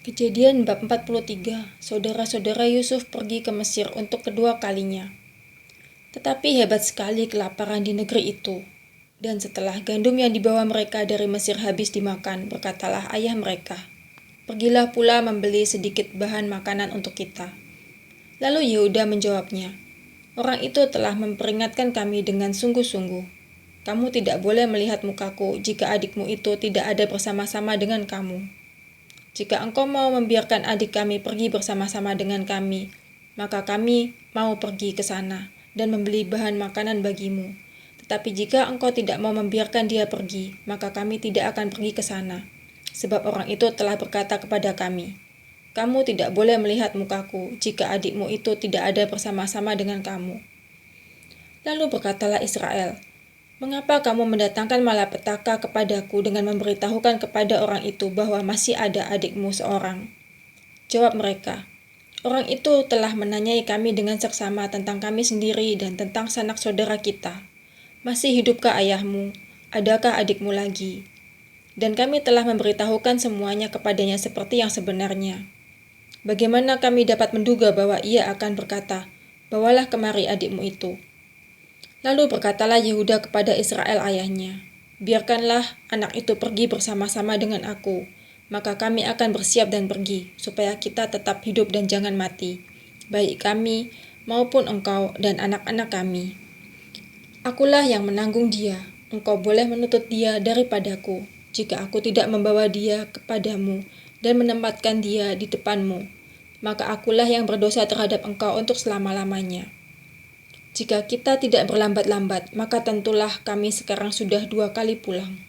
Kejadian bab 43, saudara-saudara Yusuf pergi ke Mesir untuk kedua kalinya. Tetapi hebat sekali kelaparan di negeri itu. Dan setelah gandum yang dibawa mereka dari Mesir habis dimakan, berkatalah ayah mereka, "Pergilah pula membeli sedikit bahan makanan untuk kita." Lalu Yehuda menjawabnya, "Orang itu telah memperingatkan kami dengan sungguh-sungguh. Kamu tidak boleh melihat mukaku jika adikmu itu tidak ada bersama-sama dengan kamu. Jika engkau mau membiarkan adik kami pergi bersama-sama dengan kami, maka kami mau pergi ke sana dan membeli bahan makanan bagimu. Tetapi jika engkau tidak mau membiarkan dia pergi, maka kami tidak akan pergi ke sana. Sebab orang itu telah berkata kepada kami, 'Kamu tidak boleh melihat mukaku jika adikmu itu tidak ada bersama-sama dengan kamu.' Lalu berkatalah Israel, 'Mengapa kamu mendatangkan malapetaka kepadaku dengan memberitahukan kepada orang itu bahwa masih ada adikmu seorang?' Jawab mereka, 'Orang itu telah menanyai kami dengan seksama tentang kami sendiri dan tentang sanak saudara kita. Masih hidupkah ayahmu? Adakah adikmu lagi?' Dan kami telah memberitahukan semuanya kepadanya seperti yang sebenarnya. Bagaimana kami dapat menduga bahwa ia akan berkata, 'Bawalah kemari adikmu itu.' Lalu berkatalah Yehuda kepada Israel ayahnya, 'Biarkanlah anak itu pergi bersama-sama dengan aku, maka kami akan bersiap dan pergi, supaya kita tetap hidup dan jangan mati, baik kami maupun engkau dan anak-anak kami. Akulah yang menanggung dia, engkau boleh menuntut dia daripadaku, jika aku tidak membawa dia kepadamu dan menempatkan dia di depanmu, maka akulah yang berdosa terhadap engkau untuk selama-lamanya. Jika kita tidak berlambat-lambat, maka tentulah kami sekarang sudah 2 kali pulang.'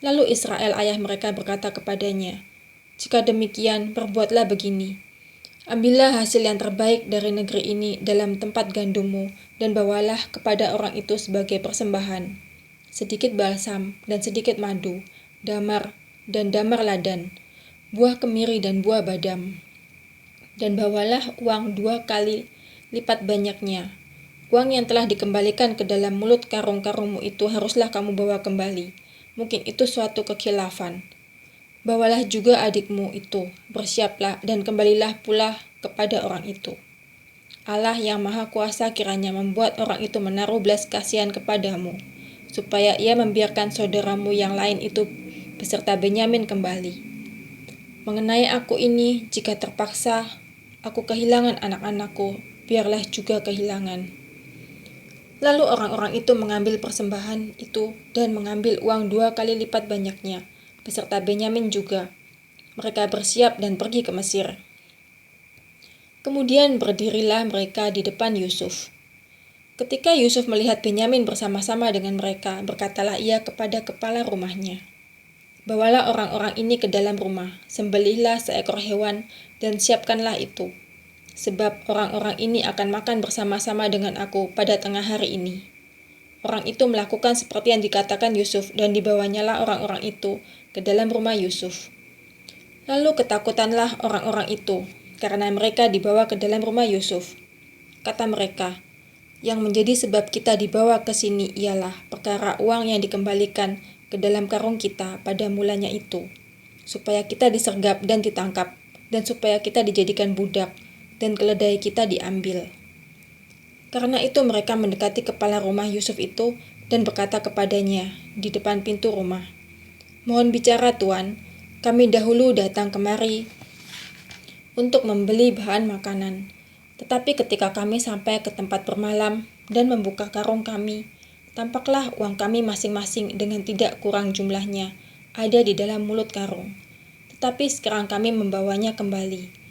Lalu Israel ayah mereka berkata kepadanya, 'Jika demikian, perbuatlah begini. Ambillah hasil yang terbaik dari negeri ini dalam tempat gandummu, dan bawalah kepada orang itu sebagai persembahan, sedikit balsam dan sedikit madu, damar dan damar ladan, buah kemiri dan buah badam. Dan bawalah uang 2 kali lipat banyaknya. Uang yang telah dikembalikan ke dalam mulut karung-karungmu itu haruslah kamu bawa kembali. Mungkin itu suatu kekhilafan. Bawalah juga adikmu itu, bersiaplah dan kembalilah pula kepada orang itu. Allah yang Maha Kuasa kiranya membuat orang itu menaruh belas kasihan kepadamu, supaya ia membiarkan saudaramu yang lain itu beserta Benyamin kembali. Mengenai aku ini, jika terpaksa aku kehilangan anak-anakku, biarlah juga kehilangan.' Lalu orang-orang itu mengambil persembahan itu dan mengambil uang 2 kali lipat banyaknya, beserta Benyamin juga. Mereka bersiap dan pergi ke Mesir. Kemudian berdirilah mereka di depan Yusuf. Ketika Yusuf melihat Benyamin bersama-sama dengan mereka, berkatalah ia kepada kepala rumahnya, 'Bawalah orang-orang ini ke dalam rumah, sembelihlah seekor hewan dan siapkanlah itu. Sebab orang-orang ini akan makan bersama-sama dengan aku pada tengah hari ini.' Orang itu melakukan seperti yang dikatakan Yusuf, dan dibawanyalah orang-orang itu ke dalam rumah Yusuf. Lalu ketakutanlah orang-orang itu, karena mereka dibawa ke dalam rumah Yusuf. Kata mereka, 'Yang menjadi sebab kita dibawa ke sini ialah perkara uang yang dikembalikan ke dalam karung kita pada mulanya itu, supaya kita disergap dan ditangkap, dan supaya kita dijadikan budak, dan keledai kita diambil.' Karena itu mereka mendekati kepala rumah Yusuf itu dan berkata kepadanya di depan pintu rumah, 'Mohon bicara Tuan, kami dahulu datang kemari untuk membeli bahan makanan. Tetapi ketika kami sampai ke tempat bermalam dan membuka karung kami, tampaklah uang kami masing-masing dengan tidak kurang jumlahnya ada di dalam mulut karung. Tetapi sekarang kami membawanya kembali.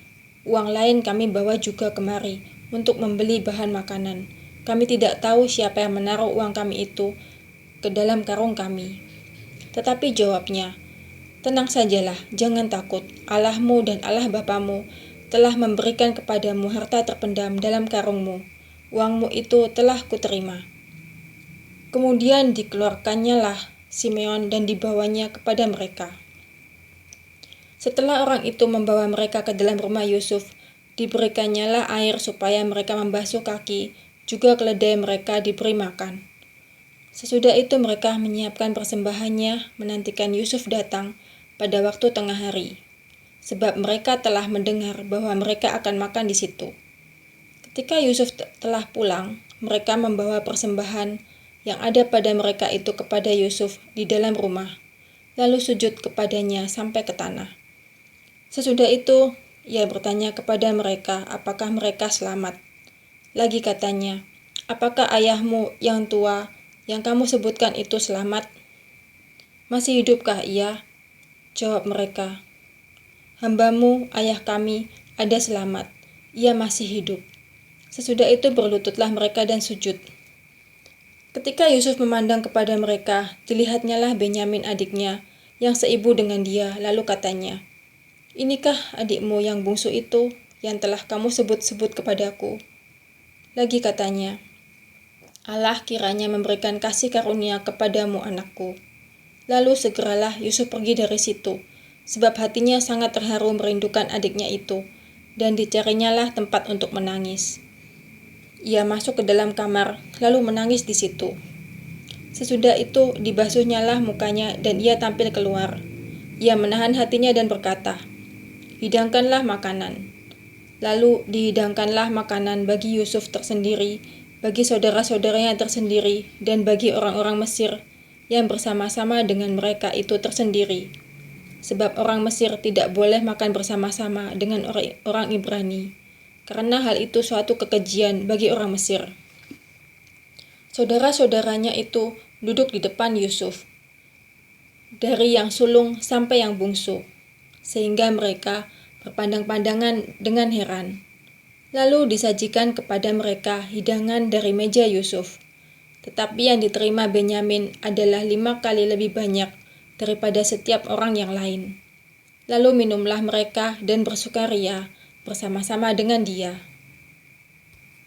Uang lain kami bawa juga kemari untuk membeli bahan makanan. Kami tidak tahu siapa yang menaruh uang kami itu ke dalam karung kami.' Tetapi jawabnya, 'Tenang sajalah, jangan takut. Allahmu dan Allah bapamu telah memberikan kepadamu harta terpendam dalam karungmu. Uangmu itu telah kuterima.' Kemudian dikeluarkannyalah Simeon dan dibawanya kepada mereka. Setelah orang itu membawa mereka ke dalam rumah Yusuf, diberikannya air supaya mereka membasuh kaki, juga keledai mereka diberi makan. Sesudah itu mereka menyiapkan persembahannya, menantikan Yusuf datang pada waktu tengah hari. sebab mereka telah mendengar bahwa mereka akan makan di situ. Ketika Yusuf telah pulang, mereka membawa persembahan yang ada pada mereka itu kepada Yusuf di dalam rumah, lalu sujud kepadanya sampai ke tanah. Sesudah itu, ia bertanya kepada mereka apakah mereka selamat. Lagi katanya, apakah ayahmu yang tua yang kamu sebutkan itu selamat? Masih hidupkah ia? Jawab mereka, hambamu, ayah kami, ada selamat. Ia masih hidup. Sesudah itu berlututlah mereka dan sujud. Ketika Yusuf memandang kepada mereka, dilihatnyalah Benyamin adiknya, yang seibu dengan dia, lalu katanya, inikah adikmu yang bungsu itu, yang telah kamu sebut-sebut kepadaku? Lagi katanya, Allah kiranya memberikan kasih karunia kepadamu anakku. Lalu segeralah Yusuf pergi dari situ, sebab hatinya sangat terharu merindukan adiknya itu, dan dicarinyalah tempat untuk menangis. Ia masuk ke dalam kamar, lalu menangis di situ. Sesudah itu dibasuhnyalah mukanya dan ia tampil keluar. Ia menahan hatinya dan berkata, hidangkanlah makanan. Lalu dihidangkanlah makanan bagi Yusuf tersendiri, bagi saudara-saudaranya tersendiri, dan bagi orang-orang Mesir yang bersama-sama dengan mereka itu tersendiri. Sebab orang Mesir tidak boleh makan bersama-sama dengan orang Ibrani, karena hal itu suatu kekejian bagi orang Mesir. Saudara-saudaranya itu duduk di depan Yusuf, dari yang sulung sampai yang bungsu, sehingga mereka berpandang-pandangan dengan heran. Lalu disajikan kepada mereka hidangan dari meja Yusuf. Tetapi yang diterima Benyamin adalah 5 kali lebih banyak daripada setiap orang yang lain. Lalu minumlah mereka dan bersukaria bersama-sama dengan dia.